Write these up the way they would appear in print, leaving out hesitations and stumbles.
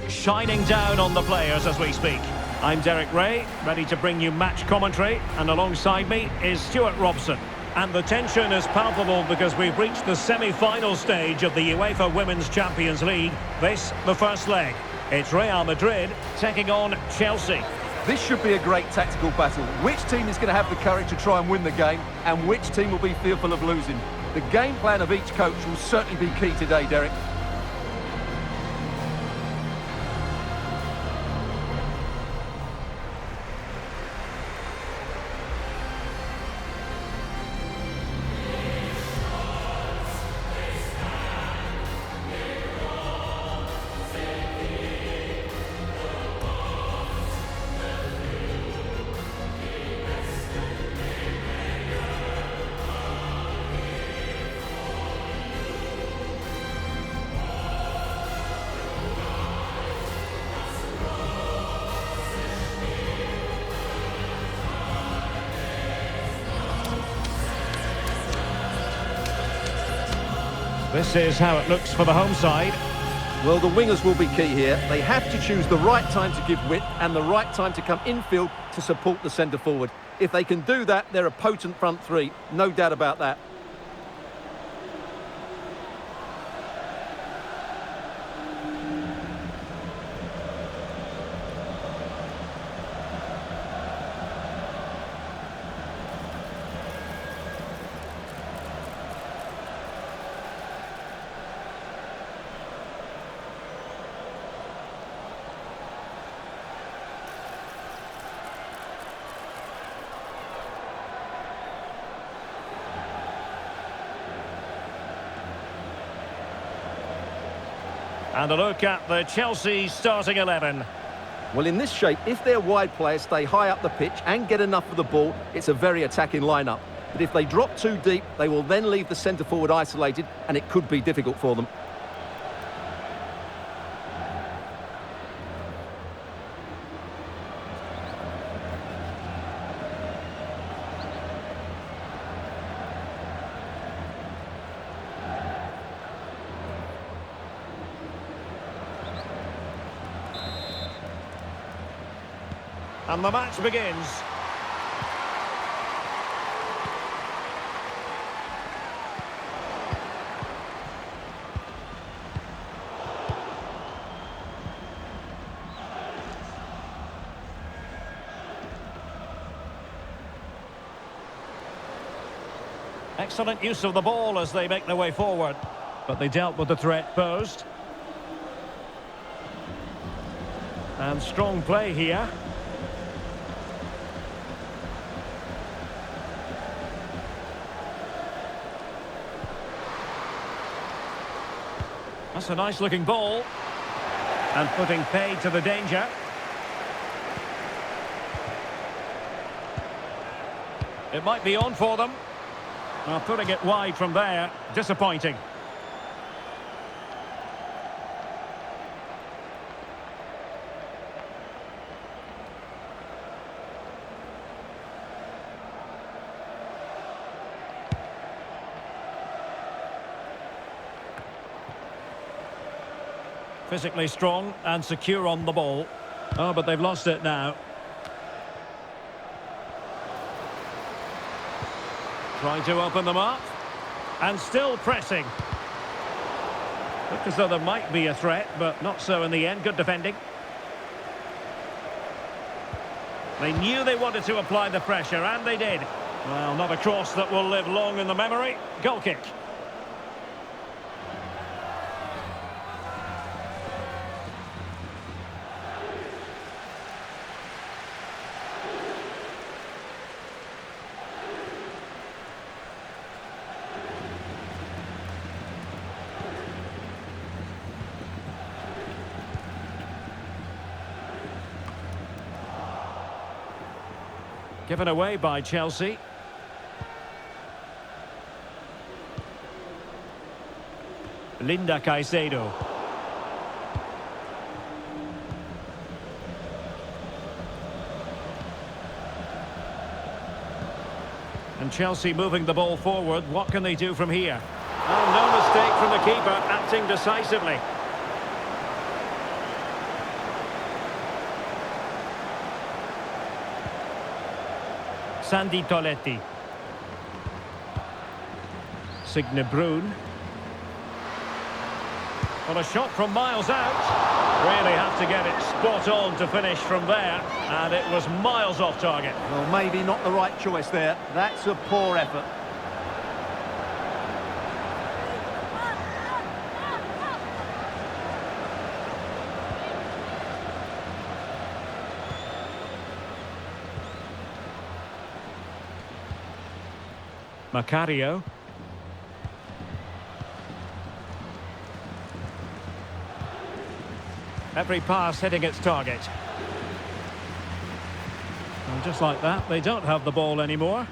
shining down on the players as we speak. I'm Derek Ray, ready to bring you match commentary, and alongside me is Stuart Robson. And the tension is palpable because we've reached the semi-final stage of the UEFA Women's Champions League. This, the first leg. It's Real Madrid taking on Chelsea. This should be a great tactical battle. Which team is going to have the courage to try and win the game, and which team will be fearful of losing? The game plan of each coach will certainly be key today, Derek. This is how it looks for the home side. Well, the wingers will be key here. They have to choose the right time to give width and the right time to come infield to support the centre forward. If they can do that, they're a potent front three. No doubt about that. And a look at the Chelsea starting 11. Well, in this shape, if their wide players stay high up the pitch and get enough of the ball, it's a very attacking lineup. But if they drop too deep, they will then leave the centre forward isolated, and it could be difficult for them. And the match begins. Excellent use of the ball as they make their way forward. But they dealt with the threat posed. And strong play here. That's a nice looking ball. And putting paid to the danger. It might be on for them. Well, putting it wide from there. Disappointing. Physically strong and secure on the ball. Oh, but they've lost it now. Trying to open them up. And still pressing. Look as though there might be a threat, but not so in the end. Good defending. They knew they wanted to apply the pressure, and they did. Well, not a cross that will live long in the memory. Goal kick. Given away by Chelsea. Linda Caicedo. And Chelsea moving the ball forward. What can they do from here? Oh, no mistake from the keeper, acting decisively. Sandy Toletti. Signe Brun. Well, a shot from miles out. Really have to get it spot on to finish from there. And it was miles off target. Well, maybe not the right choice there. That's a poor effort. Macario. Every pass hitting its target. And just like that, they don't have the ball anymore.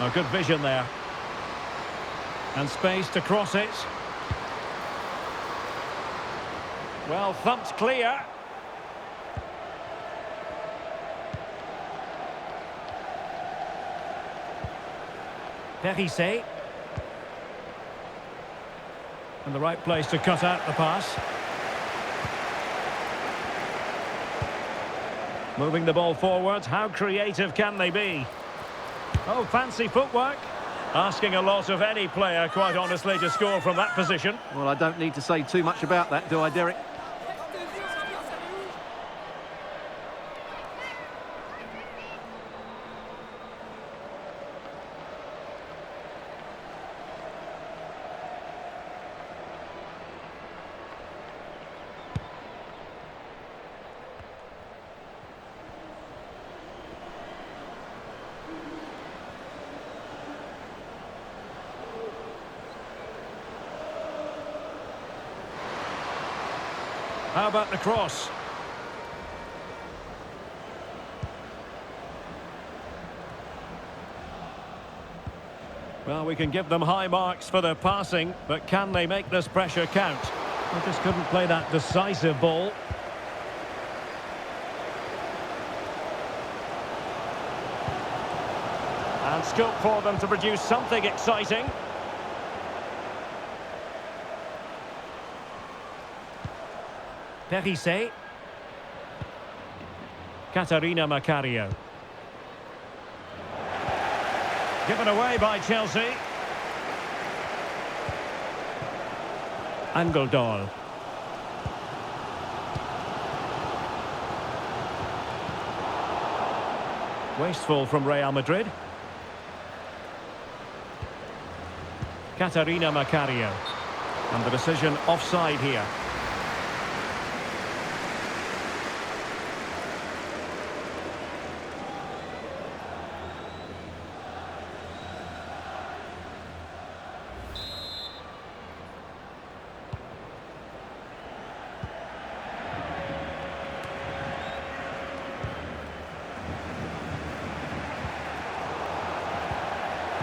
A good vision there. And space to cross it. Well, thumped clear. Perisset. And the right place to cut out the pass. Moving the ball forward. How creative can they be? Oh, fancy footwork. Asking a lot of any player, quite honestly, to score from that position. Well, I don't need to say too much about that, do I, Derek? How about the cross? Well, we can give them high marks for their passing, but can they make this pressure count? They just couldn't play that decisive ball. And scope for them to produce something exciting. Perisset. Catarina Macario. Given away by Chelsea. Angeldal. Wasteful from Real Madrid. Catarina Macario. And the decision offside here.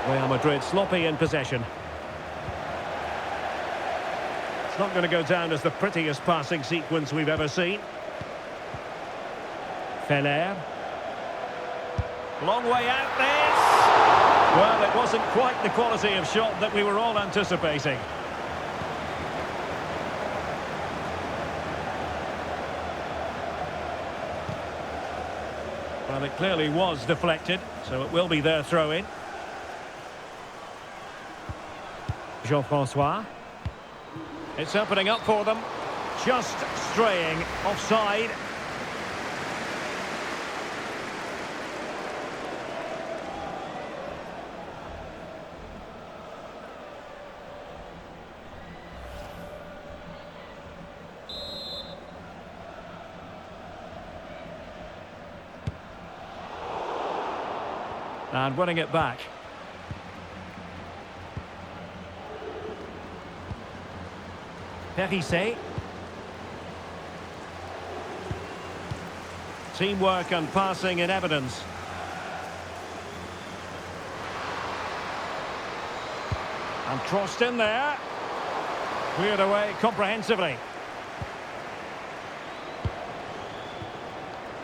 Real Madrid sloppy in possession. It's not going to go down as the prettiest passing sequence we've ever seen. Feller. Long way out this. Well, it wasn't quite the quality of shot that we were all anticipating. Well, it clearly was deflected, so it will be their throw-in. Jean-François. It's opening up for them. Just straying offside. And winning it back. Perisset. Teamwork and passing in evidence. And crossed in there. Cleared away comprehensively.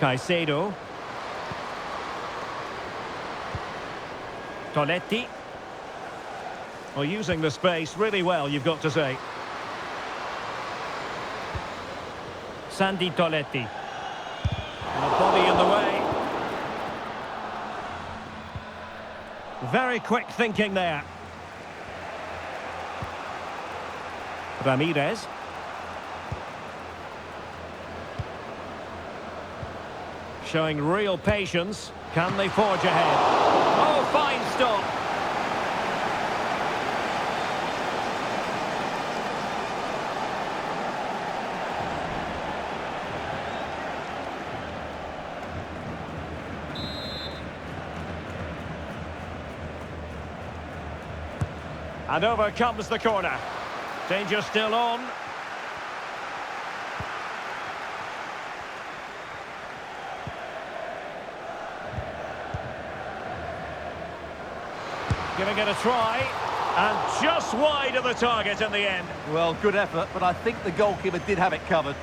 Caicedo. Toletti. Well, using the space really well, you've got to say. Sandy Toletti. And a body in the way. Very quick thinking there. Ramirez. Showing real patience. Can they forge ahead? Oh, fine stop. And over comes the corner. Danger still on. Giving it a try. And just wide of the target in the end. Well, good effort, but I think the goalkeeper did have it covered.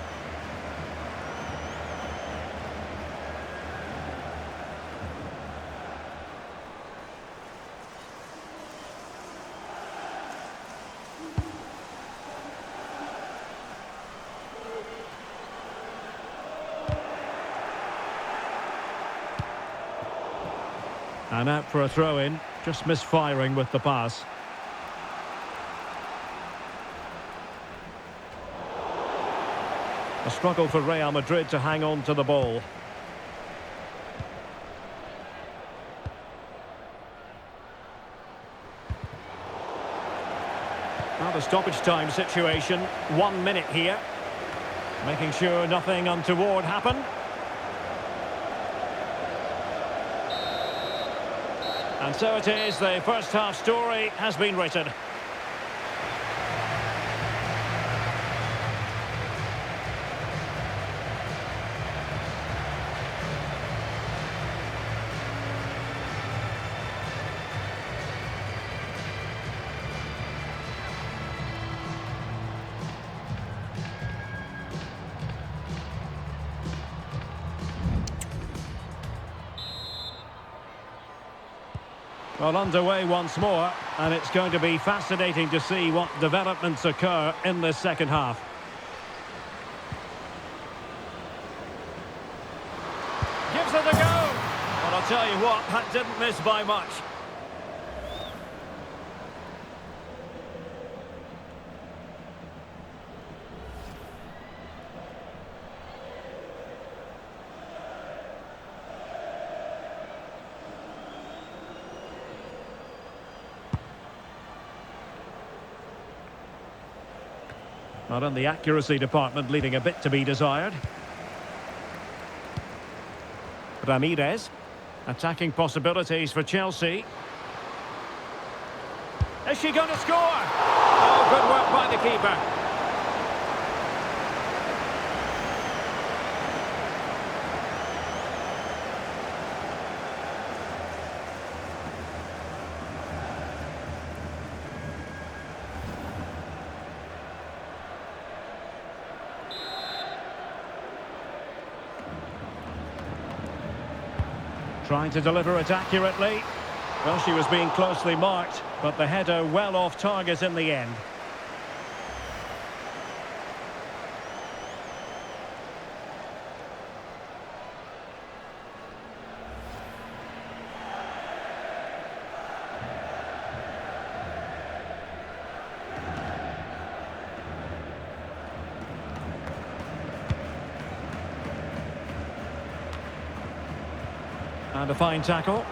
And out for a throw-in, just misfiring with the pass. A struggle for Real Madrid to hang on to the ball. Now the stoppage time situation, 1 minute here. Making sure nothing untoward happened. And so it is, the first half story has been written. Well, underway once more, and it's going to be fascinating to see what developments occur in this second half. Gives it a go! Well, I'll tell you what, that didn't miss by much. Not in the accuracy department, leaving a bit to be desired. Ramirez. Attacking possibilities for Chelsea. Is she going to score? Oh, good work by the keeper. Trying to deliver it accurately. Well, she was being closely marked, but the header well off target in the end. And a fine tackle.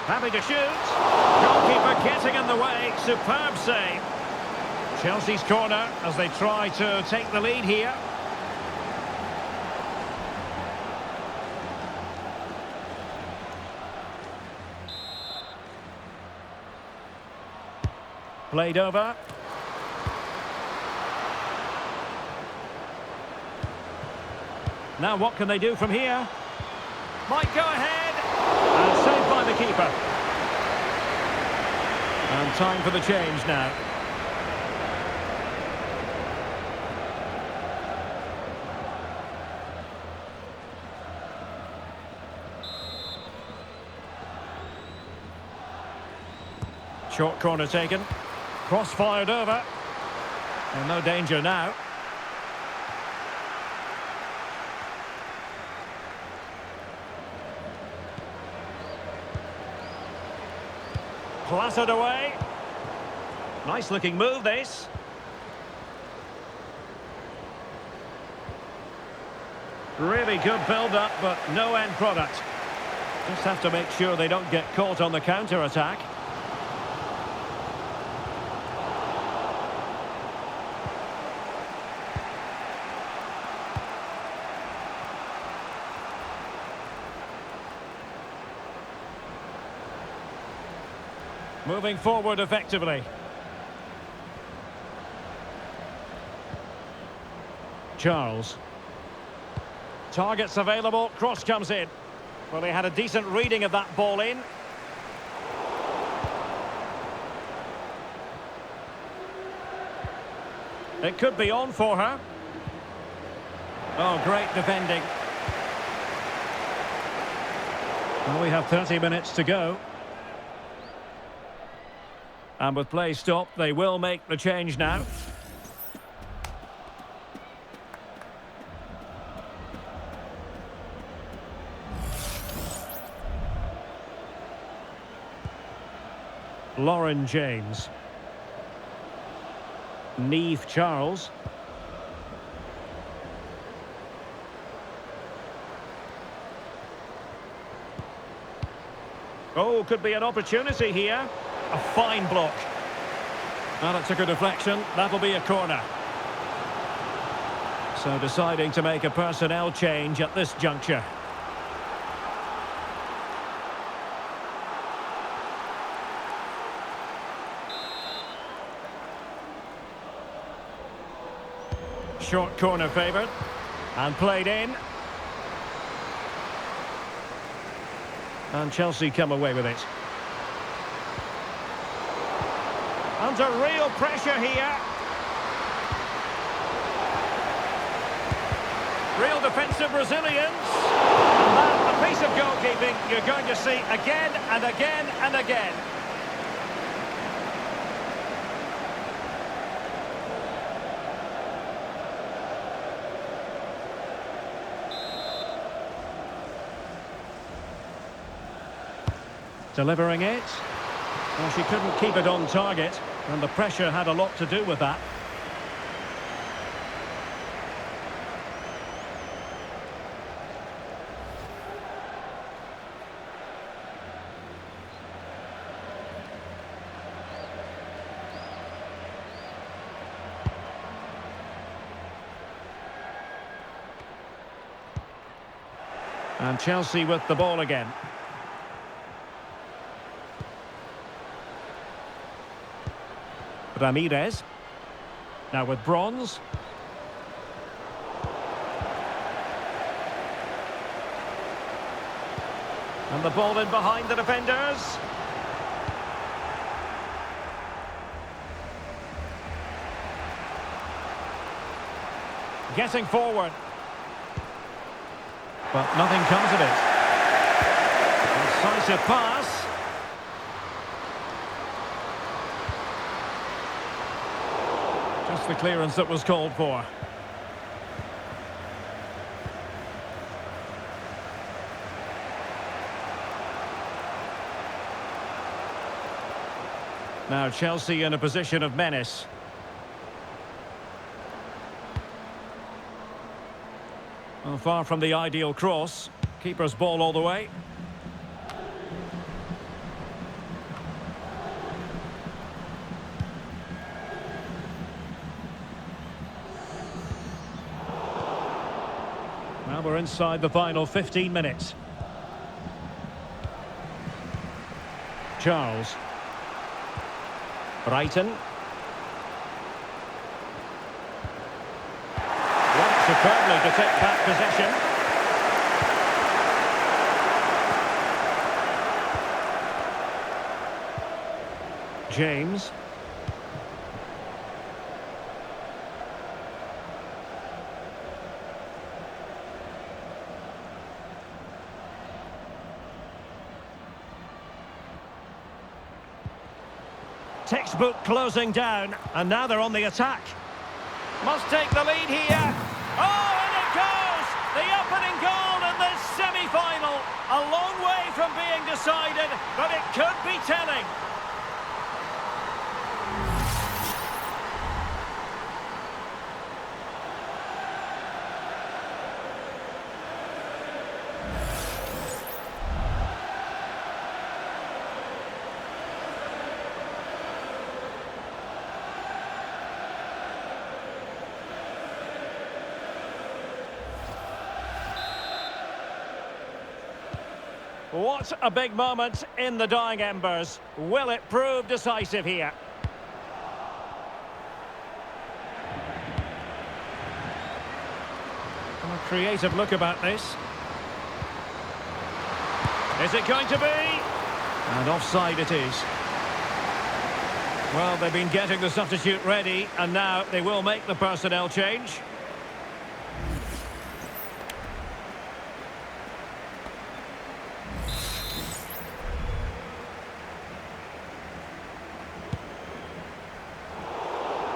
Happy to shoot. Goalkeeper getting in the way. Superb save. Chelsea's corner as they try to take the lead here. Played over. Now what can they do from here? Might go ahead. And saved by the keeper. And time for the change now. Short corner taken. Cross fired over. And no danger now. Clattered away. Nice looking move, this. Really good build-up, but no end product. Just have to make sure they don't get caught on the counter-attack. Moving forward effectively. Charles. Targets available, cross comes in. Well, he had a decent reading of that ball in. It could be on for her. Oh, great defending. Well, we have 30 minutes to go. And with play stopped, they will make the change now. Lauren James. Neve Charles. Oh, could be an opportunity here. A fine block. Well, it took a deflection. That'll be a corner. So deciding to make a personnel change at this juncture. Short corner favoured. And played in. And Chelsea come away with it. Under real pressure here. Real defensive resilience. And that, a piece of goalkeeping you're going to see again and again and again. Delivering it. Well, she couldn't keep it on target, and the pressure had a lot to do with that. And Chelsea with the ball again. Ramirez. Now with Bronze. And the ball in behind the defenders. Getting forward. But nothing comes of it. Decisive pass. Just the clearance that was called for. Now Chelsea in a position of menace. Well, far from the ideal cross. Keeper's ball all the way. Now we're inside the final 15 minutes. Charles. Brighton. Worked superbly to take back possession. James. Textbook closing down, and now they're on the attack. Must take the lead here. Oh, and it goes! The opening goal in this semi-final. A long way from being decided, but it could be telling. What a big moment in the dying embers. Will it prove decisive here? A creative look about this. Is it going to be? And offside it is. Well, they've been getting the substitute ready, and now they will make the personnel change.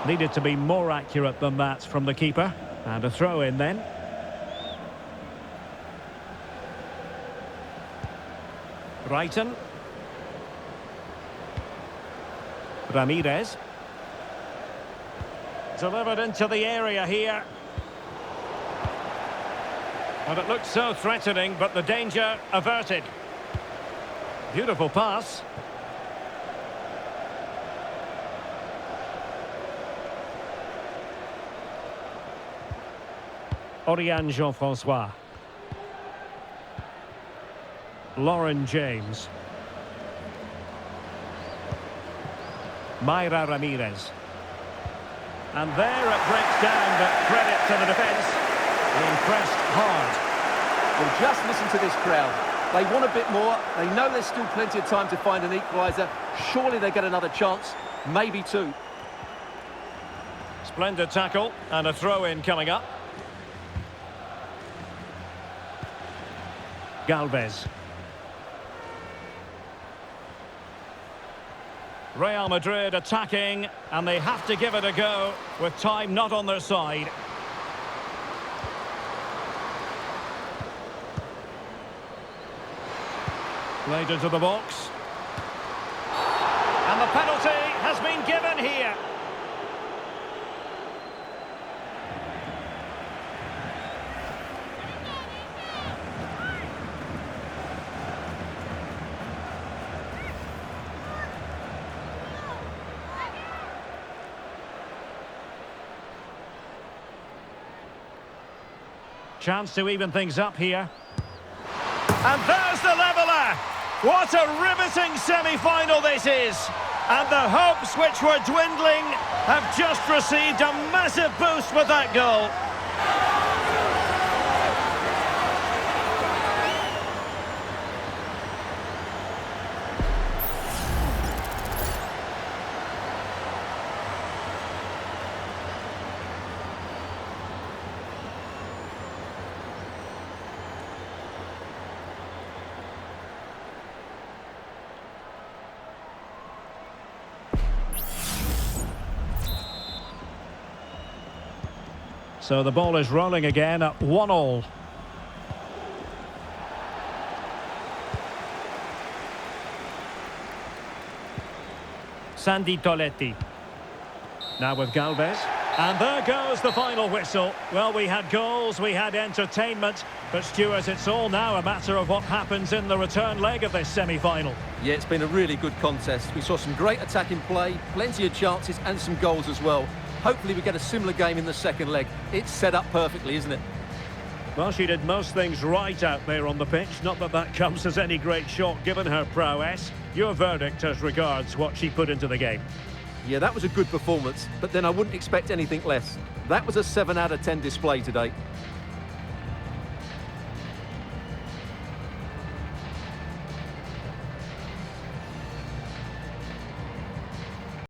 Needed to be more accurate than that from the keeper. And a throw in then. Brighton. Ramirez. Delivered into the area here. And it looked so threatening, but the danger averted. Beautiful pass. Oriane Jean-François. Lauren James. Mayra Ramirez. And there it breaks down, but credit to the defence. Being pressed hard. Well, just listen to this crowd. They want a bit more. They know there's still plenty of time to find an equaliser. Surely they get another chance. Maybe two. Splendid tackle and a throw-in coming up. Galvez. Real Madrid attacking, and they have to give it a go with time not on their side. Played into the box. And the penalty has been given here. Chance to even things up here. And there's the leveller! What a riveting semi-final this is! And the hopes which were dwindling have just received a massive boost with that goal. So the ball is rolling again at 1-1. Sandy Toletti. Now with Galvez. And there goes the final whistle. Well, we had goals, we had entertainment, but Stuart, it's all now a matter of what happens in the return leg of this semi-final. Yeah, it's been a really good contest. We saw some great attacking play, plenty of chances and some goals as well. Hopefully we get a similar game in the second leg. It's set up perfectly, isn't it? Well, she did most things right out there on the pitch. Not that that comes as any great shock given her prowess. Your verdict as regards what she put into the game? Yeah, that was a good performance, but then I wouldn't expect anything less. That was a 7 out of 10 display today.